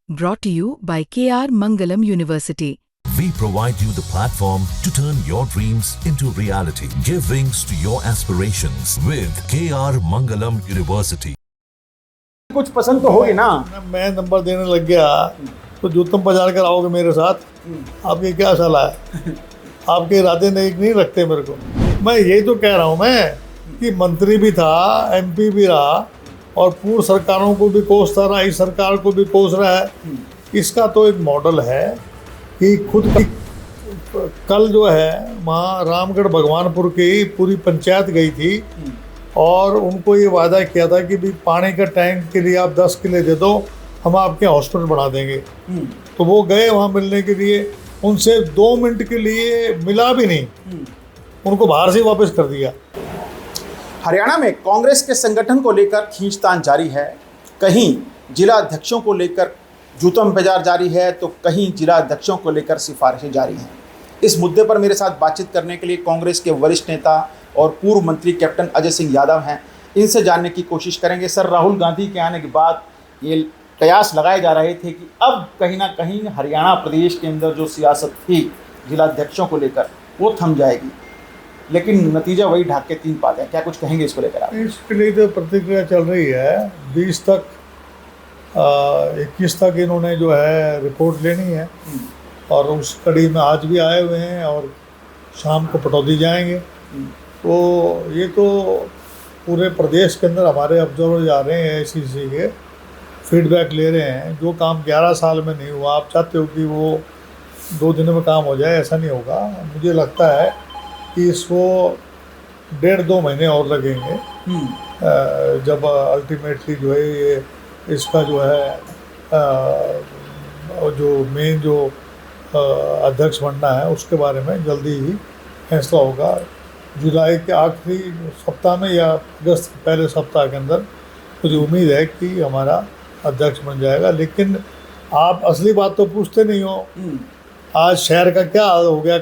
Brought to you by KR Mangalam University. We provide you the platform to turn your dreams into reality. Give wings to your aspirations with KR Mangalam University. कुछ पसंद तो होगी ना। मैं number देने लग गया तो जूतम बाजार कर आओगे मेरे साथ। आपके क्या सलाह है? आपके इरादे नहीं रखते मेरे को। मैं यही तो कह रहा हूँ मैं कि मंत्री भी था, एमपी भी रहा और पूर्व सरकारों को भी कोसता रहा, इस सरकार को भी कोस रहा है। इसका तो एक मॉडल है कि खुद की कल जो है वहाँ रामगढ़ भगवानपुर की पूरी पंचायत गई थी और उनको ये वादा किया था कि भी पानी का टैंक के लिए आप 10 किले दे दो, हम आपके हॉस्पिटल बना देंगे। तो वो गए वहाँ मिलने के लिए, उनसे 2 मिनट के लिए मिला भी नहीं, उनको बाहर से वापस कर दिया। हरियाणा में कांग्रेस के संगठन को लेकर खींचतान जारी है। कहीं जिला अध्यक्षों को लेकर जूतम बाजार जारी है तो कहीं जिला अध्यक्षों को लेकर सिफारिशें जारी हैं। इस मुद्दे पर मेरे साथ बातचीत करने के लिए कांग्रेस के वरिष्ठ नेता और पूर्व मंत्री कैप्टन अजय सिंह यादव हैं। इनसे जानने की कोशिश करेंगे। सर, राहुल गांधी के आने के बाद ये कयास लगाए जा रहे थे कि अब कहीं ना कहीं हरियाणा प्रदेश के अंदर जो सियासत थी जिला अध्यक्षों को लेकर वो थम जाएगी, लेकिन नतीजा वही ढाक के 3 पाते हैं। क्या कुछ कहेंगे इसको लेकर आप? इसके लिए तो प्रतिक्रिया चल रही है। 20 तक 21 तक इन्होंने जो है रिपोर्ट लेनी है और उस कड़ी में आज भी आए हुए हैं और शाम को पटौदी जाएंगे। तो ये तो पूरे प्रदेश के अंदर हमारे ऑब्जर्वर जा रहे हैं, ऐसी के फीडबैक ले रहे हैं। जो काम 11 साल में नहीं हुआ, आप चाहते हो कि वो 2 दिनों में काम हो जाए, ऐसा नहीं होगा। मुझे लगता है कि इसको 1.5-2 महीने और लगेंगे जब अल्टीमेटली जो है ये इसका जो है जो मेन जो अध्यक्ष बनना है उसके बारे में जल्दी ही फैसला होगा। जुलाई के आखिरी सप्ताह में या अगस्त के पहले सप्ताह के अंदर मुझे उम्मीद है कि हमारा अध्यक्ष बन जाएगा। लेकिन आप असली बात तो पूछते नहीं हो। आज शहर का क्या हाल हो गया?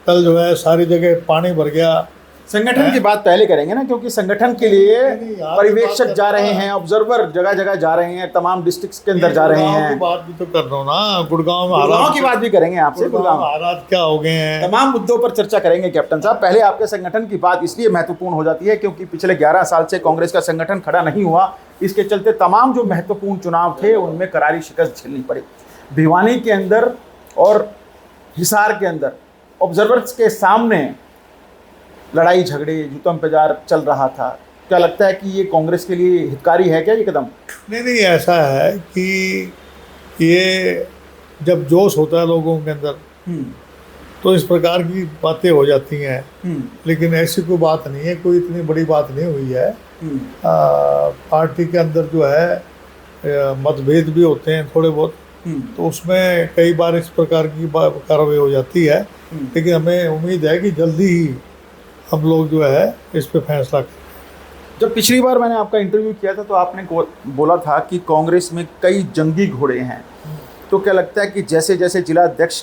कल जो है सारी जगह पानी भर गया। संगठन की बात पहले करेंगे ना, क्योंकि संगठन के लिए पर्यवेक्षक जा रहे हैं, ऑब्जर्वर जगह जगह जा रहे हैं, तमाम डिस्ट्रिक्ट्स के अंदर जा रहे हैं। बात भी तो कर रहा हूँ ना, गुड़गांव में गुड़गांव की बात भी करेंगे आपसे। गुड़गांव हालात क्या हो गए हैं, तमाम मुद्दों पर चर्चा करेंगे कैप्टन साहब। पहले आपके संगठन की बात इसलिए महत्वपूर्ण हो जाती है क्योंकि पिछले 11 साल से कांग्रेस का संगठन खड़ा नहीं हुआ। इसके चलते तमाम जो महत्वपूर्ण चुनाव थे उनमें करारी शिकस्त झेलनी पड़ी। भिवानी के अंदर और हिसार के अंदर ऑब्जर्वर्स के सामने लड़ाई झगड़े, जूतम बाजार चल रहा था। क्या लगता है कि ये कांग्रेस के लिए हितकारी है क्या ये कदम? नहीं, ऐसा है कि ये जब जोश होता है लोगों के अंदर तो इस प्रकार की बातें हो जाती हैं। लेकिन ऐसी कोई बात नहीं है, कोई इतनी बड़ी बात नहीं हुई है। पार्टी के अंदर जो है मतभेद भी होते हैं थोड़े बहुत, तो उसमें कई बार इस प्रकार की कार्रवाई हो जाती है। लेकिन हमें उम्मीद है कि जल्दी ही हम लोग जो है इस पे फैसला करें। जब पिछली बार मैंने आपका इंटरव्यू किया था तो आपने बोला था कि कांग्रेस में कई जंगी घोड़े हैं। तो क्या लगता है कि जैसे जैसे जिला अध्यक्ष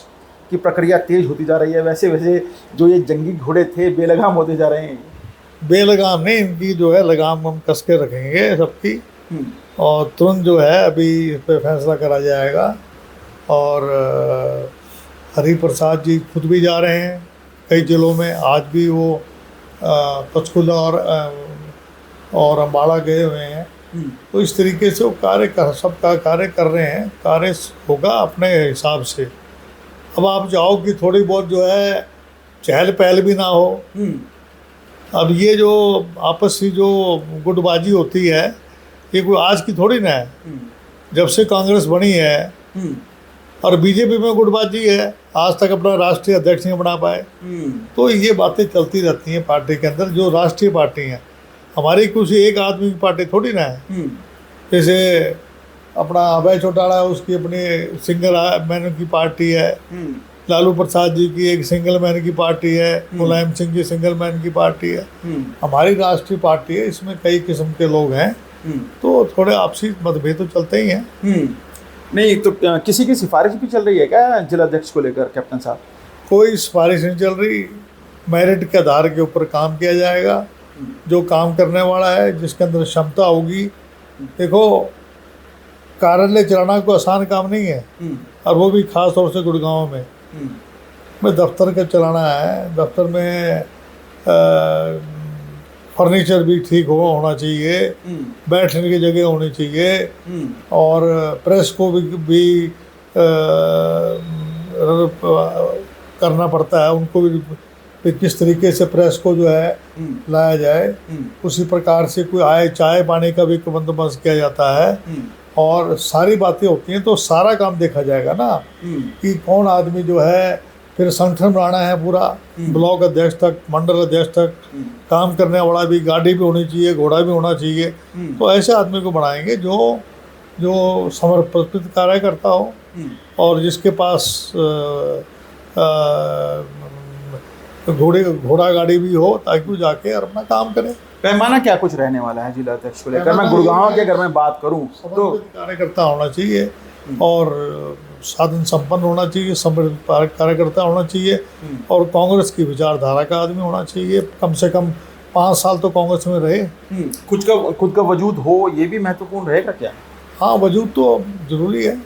की प्रक्रिया तेज होती जा रही है वैसे वैसे जो ये जंगी घोड़े थे बेलगाम होते जा रहे हैं? बेलगाम नहीं, इनकी जो है लगाम हम कस के रखेंगे सबकी और तुरंत जो है अभी इस पर फैसला करा जाएगा। और हरि प्रसाद जी खुद भी जा रहे हैं कई जिलों में। आज भी वो पंचकुला और अम्बाड़ा गए हुए हैं। तो इस तरीके से वो सबका कार्य कर रहे हैं। कार्य होगा अपने हिसाब से। अब आप चाहो कि थोड़ी बहुत जो है चहल पहल भी ना हो। अब ये जो आपसी जो गुटबाजी होती है ये कोई आज की थोड़ी ना है। जब से कांग्रेस बनी है और बीजेपी में गुटबाजी है, आज तक अपना राष्ट्रीय अध्यक्ष नहीं बना पाए। तो ये बातें चलती रहती हैं पार्टी के अंदर। जो राष्ट्रीय पार्टी हैं हमारी किसी एक आदमी की पार्टी थोड़ी ना है। जैसे अपना अभय चौटाला है, उसकी अपनी सिंगल मैन की पार्टी है। लालू प्रसाद जी की एक सिंगल मैन की पार्टी है। मुलायम सिंह की सिंगल मैन की पार्टी है। हमारी राष्ट्रीय पार्टी है, इसमें कई किस्म के लोग हैं। तो थोड़े आपसी मतभेद तो चलते ही हैं। नहीं तो किसी की सिफारिश भी चल रही है क्या जिला अध्यक्ष को लेकर कैप्टन साहब? कोई सिफारिश नहीं चल रही। मेरिट के आधार के ऊपर काम किया जाएगा। जो काम करने वाला है, जिसके अंदर क्षमता होगी। देखो कार्यालय चलाना कोई आसान काम नहीं है, और वो भी खास तौर से गुड़गांव में। मैं दफ्तर का चलाना है, दफ्तर में फर्नीचर भी ठीक होना चाहिए, बैठने की जगह होनी चाहिए, और प्रेस को भी करना पड़ता है, उनको भी किस तरीके से प्रेस को जो है लाया जाए, उसी प्रकार से कोई आए चाय पानी का भी बंदोबस्त किया जाता है, और सारी बातें होती हैं। तो सारा काम देखा जाएगा ना कि कौन आदमी जो है, फिर संगठन बनाना है पूरा, ब्लॉक अध्यक्ष तक, मंडल अध्यक्ष तक, काम करने वाला भी, गाड़ी भी होनी चाहिए, घोड़ा भी होना चाहिए। तो ऐसे आदमी को बनाएंगे जो समर्पित कार्य करता हो, और जिसके पास घोड़ा गाड़ी भी हो, ताकि वो जाके और अपना काम करे। पैमाना क्या कुछ रहने वाला है जिला अध्यक्ष को लेकर? मैं गुड़गांव की अगर मैं बात करूं तो कार्यकर्ता होना चाहिए, और साधन संपन्न होना चाहिए, समृद्ध कार्यकर्ता होना चाहिए, और कांग्रेस की विचारधारा का आदमी होना चाहिए। कम से कम 5 साल तो कांग्रेस में रहे। खुद का वजूद हो, ये भी महत्वपूर्ण रहेगा क्या? हाँ, वजूद तो जरूरी है,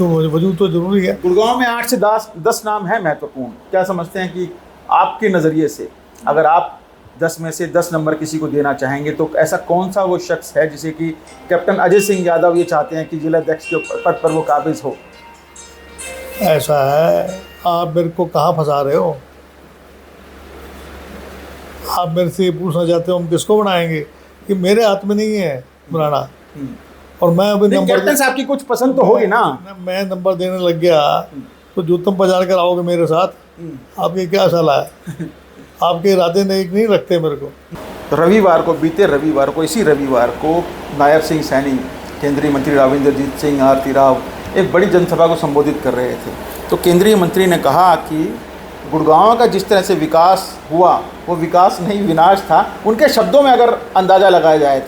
वजूद तो जरूरी है। गुड़गांव में 8 से 10 नाम है महत्वपूर्ण। क्या समझते हैं कि आपके नज़रिए से अगर आप 10 में से 10 नंबर किसी को देना चाहेंगे, तो ऐसा कौन सा वो शख्स है जिसे कि कैप्टन अजय सिंह यादव ये चाहते हैं कि जिला अध्यक्ष के पद पर वो काबिज हो? ऐसा है, आप मेरे को कहाँ फंसा रहे हो? आप मेरे से ये पूछना चाहते हो हम किसको बनाएंगे? कि मेरे हाथ में नहीं है बनाना, और मैं अभी नंबर, कैप्टन साहब की कुछ पसंद तो होगी ना। मैं नंबर देने लग गया तो जूतम बाजार कर आओगे मेरे साथ? आपके क्या सलाह है? आपके इरादे नहीं रखते मेरे को। बीते रविवार को इसी रविवार को नायब सिंह सैनी, केंद्रीय मंत्री राविंद्रजीत सिंह आरती राव एक बड़ी जनसभा को संबोधित कर रहे थे। तो केंद्रीय मंत्री ने कहा कि गुड़गांव का जिस तरह से विकास हुआ वो विकास नहीं विनाश था, उनके शब्दों में अगर अंदाज़ा लगाया जाए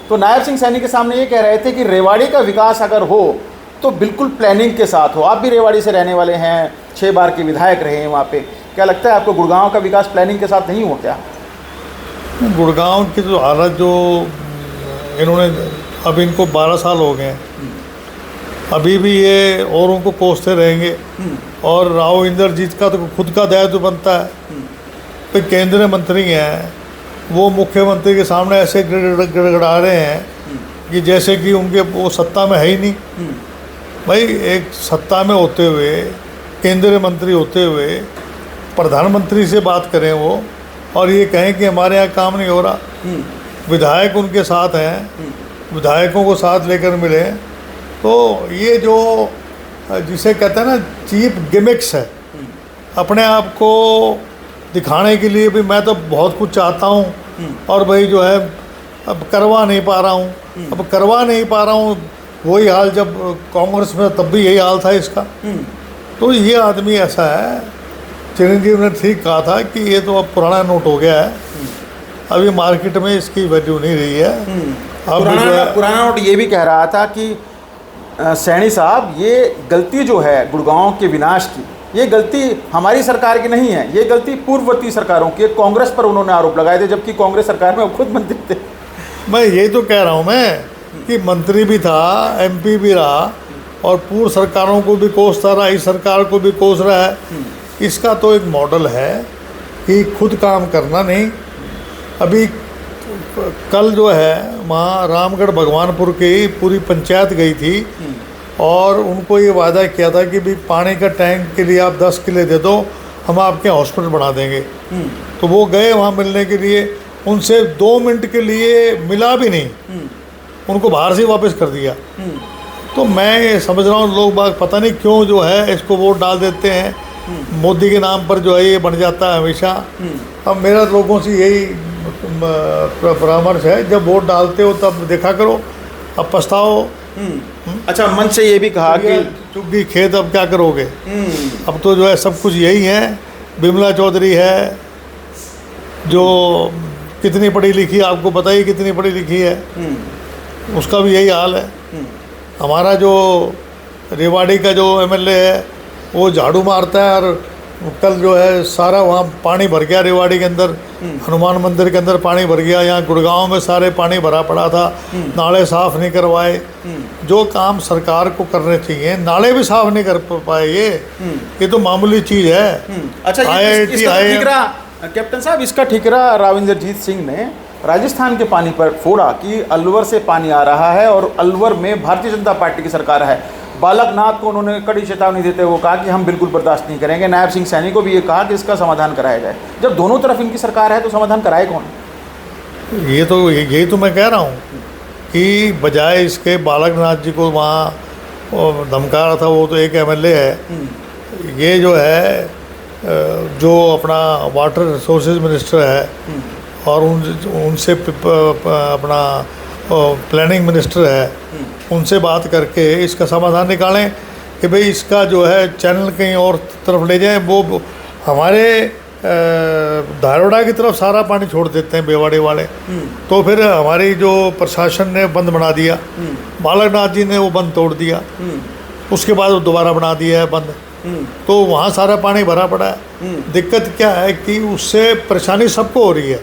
तो नायब सिंह सैनी के सामने ये कह रहे थे कि रेवाड़ी का विकास अगर हो तो बिल्कुल प्लानिंग के साथ हो। आप भी रेवाड़ी से रहने वाले हैं, 6 बार के विधायक रहे हैं वहाँ पे, क्या लगता है आपको गुड़गांव का विकास प्लानिंग के साथ नहीं हो क्या? गुड़गांव की जो हालत, जो इन्होंने, अब इनको 12 साल हो गए हैं, अभी भी ये औरों को कोसते रहेंगे, और राव इंद्रजीत का तो खुद का दायित्व बनता है। तो केंद्रीय मंत्री हैं, वो मुख्यमंत्री के सामने ऐसे गिड़गिड़ा रहे हैं कि जैसे कि उनके वो सत्ता में है ही नहीं। भाई, एक सत्ता में होते हुए, केंद्रीय मंत्री होते हुए, प्रधानमंत्री से बात करें वो, और ये कहें कि हमारे यहाँ काम नहीं हो रहा। विधायक उनके साथ हैं, विधायकों को साथ लेकर मिले। तो ये जो जिसे कहते हैं ना चीप गिमिक्स है, अपने आप को दिखाने के लिए भी मैं तो बहुत कुछ चाहता हूँ, और भाई जो है अब करवा नहीं पा रहा हूँ। वही हाल जब कांग्रेस में, तब भी यही हाल था इसका। तो ये आदमी ऐसा है, चिरंजीव ने ठीक कहा था कि ये तो अब पुराना नोट हो गया है, अभी मार्केट में इसकी वैल्यू नहीं रही है। अब पुराना नोट ये भी कह रहा था कि सैनी साहब, ये गलती जो है गुड़गांव के विनाश की, ये गलती हमारी सरकार की नहीं है, ये गलती पूर्ववर्ती सरकारों की। कांग्रेस पर उन्होंने आरोप लगाए थे, जबकि कांग्रेस सरकार में वो खुद मंत्री थे। मैं यही तो कह रहा हूँ मैं कि मंत्री भी था, MP भी रहा, और पूर्व सरकारों को भी कोसता रहा, इस सरकार को भी कोस रहा है। इसका तो एक मॉडल है कि खुद काम करना नहीं। अभी कल जो है वहाँ रामगढ़ भगवानपुर की पूरी पंचायत गई थी, और उनको ये वादा किया था कि भी पानी का टैंक के लिए आप 10 किले दे दो, हम आपके हॉस्पिटल बना देंगे। तो वो गए वहाँ मिलने के लिए, उनसे 2 मिनट के लिए मिला भी नहीं, उनको बाहर से वापस कर दिया। तो मैं ये समझ रहा हूँ, लोग बाग पता नहीं क्यों जो है इसको वोट डाल देते हैं, मोदी के नाम पर जो है ये बन जाता है हमेशा। अब मेरा लोगों से यही परामर्श है, जब वोट डालते हो तब देखा करो, अब पछताओ। अच्छा, मन से ये भी कहा कि चुग्गी खेत, अब क्या करोगे? अब तो जो है सब कुछ यही है। बिमला चौधरी है जो कितनी पढ़ी लिखी, आपको बताइए कितनी पढ़ी लिखी है, उसका भी यही हाल है। हमारा जो रेवाड़ी का जो MLA है वो झाड़ू मारता है और कल जो है सारा वहाँ पानी भर गया, रेवाड़ी के अंदर, हनुमान मंदिर के अंदर पानी भर गया, यहाँ गुड़गांव में सारे पानी भरा पड़ा था, नाले साफ नहीं करवाए। जो काम सरकार को करने चाहिए, नाले भी साफ नहीं कर पाए, ये तो मामूली चीज़ है। अच्छा, इसका ठिकरा कैप्टन साहब, इसका ठिकरा राविंदरजीत सिंह ने राजस्थान के पानी पर फोड़ा कि अलवर से पानी आ रहा है और अलवर में भारतीय जनता पार्टी की सरकार है। बालकनाथ को उन्होंने कड़ी चेतावनी देते हुए कहा कि हम बिल्कुल बर्दाश्त नहीं करेंगे। नायब सिंह सैनी को भी ये कहा कि इसका समाधान कराया जाए। जब दोनों तरफ इनकी सरकार है तो समाधान कराए कौन? यही तो मैं कह रहा हूँ कि बजाय इसके बालकनाथ जी को वहाँ धमका रहा था, वो तो एक एमएलए है। ये जो है जो अपना वाटर रिसोर्सेज मिनिस्टर है और उनसे अपना प्लानिंग मिनिस्टर है, उनसे बात करके इसका समाधान निकालें कि भाई इसका जो है चैनल कहीं और तरफ ले जाएं। वो हमारे धारोड़ा की तरफ सारा पानी छोड़ देते हैं बेवाड़ी वाले, तो फिर हमारी जो प्रशासन ने बंद बना दिया, बालकनाथ जी ने वो बंद तोड़ दिया, उसके बाद वो दोबारा बना दिया है बंद, तो वहाँ सारा पानी भरा पड़ा है। दिक्कत क्या है कि उससे परेशानी सबको हो रही है।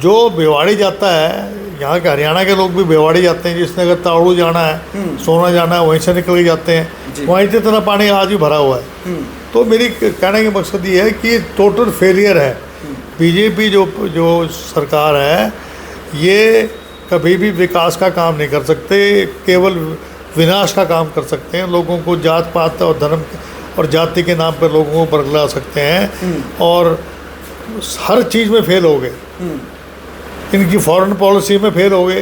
जो बेवाड़ी जाता है, यहाँ के हरियाणा के लोग भी बेवाड़ी जाते हैं, जिसने अगर ताड़ू जाना है, सोना जाना है, वहीं से निकल के जाते हैं, वहीं से इतना पानी आज भी भरा हुआ है। तो मेरी कहने का मकसद ये है कि टोटल फेलियर है। बीजेपी जो सरकार है, ये कभी भी विकास का काम नहीं कर सकते, केवल विनाश का काम कर सकते हैं। लोगों को जात पात और धर्म और जाति के नाम पर लोगों को बरगला सकते हैं और हर चीज़ में फेल हो गए। इनकी फॉरेन पॉलिसी में फेल हो गए।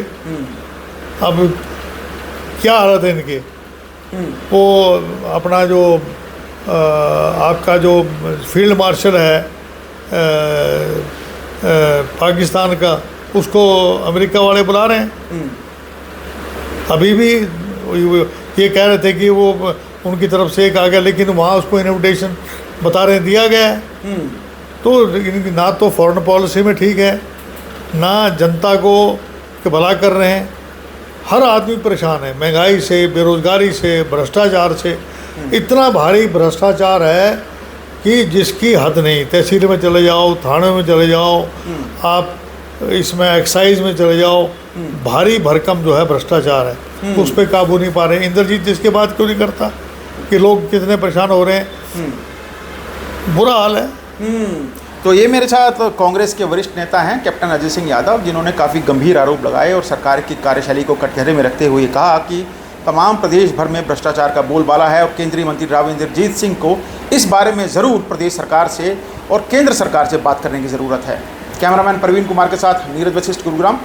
अब क्या हालत है इनकी? वो अपना जो आपका जो फील्ड मार्शल है पाकिस्तान का, उसको अमेरिका वाले बुला रहे हैं। अभी भी ये कह रहे थे कि वो उनकी तरफ से एक आ गया, लेकिन वहाँ उसको इन्विटेशन बता रहे दिया गया है। तो इनकी ना तो फॉरेन पॉलिसी में ठीक है, ना जनता को के भला कर रहे हैं। हर आदमी परेशान है, महंगाई से, बेरोज़गारी से, भ्रष्टाचार से। इतना भारी भ्रष्टाचार है कि जिसकी हद नहीं। तहसील में चले जाओ, थाने में चले जाओ, आप इसमें एक्साइज में चले जाओ, भारी भरकम जो है भ्रष्टाचार है, उस पर काबू नहीं पा रहे। इंद्रजीत जिसके बात क्यों नहीं करता कि लोग कितने परेशान हो रहे हैं? बुरा हाल है। तो ये मेरे साथ कांग्रेस के वरिष्ठ नेता हैं कैप्टन अजय सिंह यादव, जिन्होंने काफ़ी गंभीर आरोप लगाए और सरकार की कार्यशैली को कटघरे में रखते हुए कहा कि तमाम प्रदेश भर में भ्रष्टाचार का बोलबाला है और केंद्रीय मंत्री राविंदरजीत सिंह को इस बारे में ज़रूर प्रदेश सरकार से और केंद्र सरकार से बात करने की ज़रूरत है। कैमरामैन प्रवीण कुमार के साथ नीरज वशिष्ठ, गुरुग्राम।